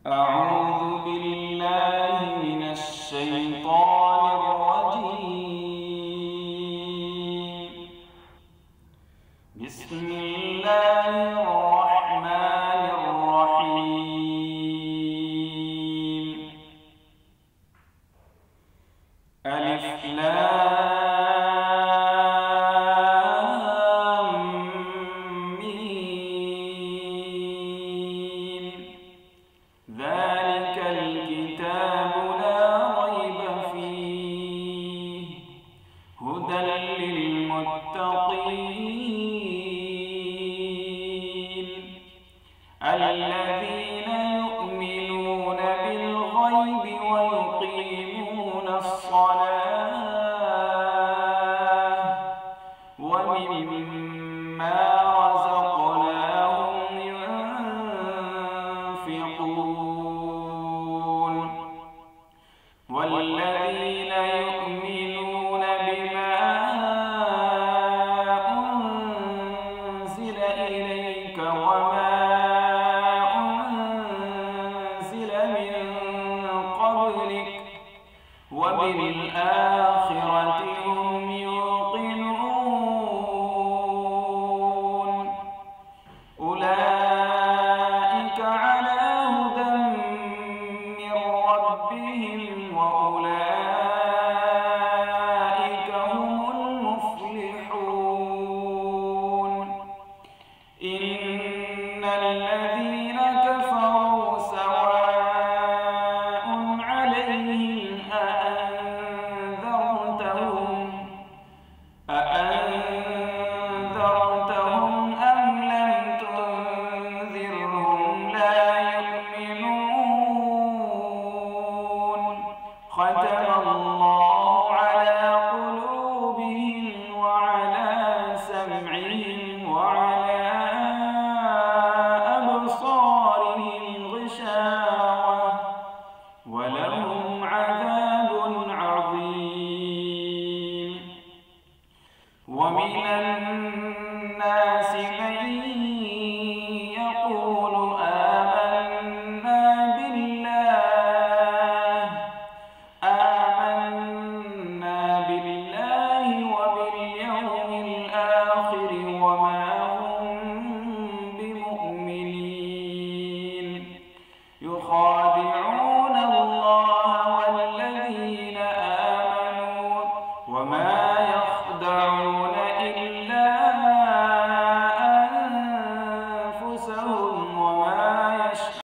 أعوذ بالله من الشيطان الرجيم. بسم الله الرحمن الرحيم. ألف لام ميم. ذلك الكتاب لا ريب فيه هدى للمتقين الذين يؤمنون بالغيب ويقيمون الصلاة ومما رزقناهم ينفقون والذين يؤمنون بما أنزل إليك وما أنزل من قبلك وبالآخرة هم يوقنون أولئك على هدى من ربهم وأولئك هم المفلحون. إن الذين كفروا سواء عليهم أأنذرتهم أم لم تنذرهم لا يؤمنون. ختم الله على قلوبهم وعلى سمعهم وعلى أبصارهم غشاوة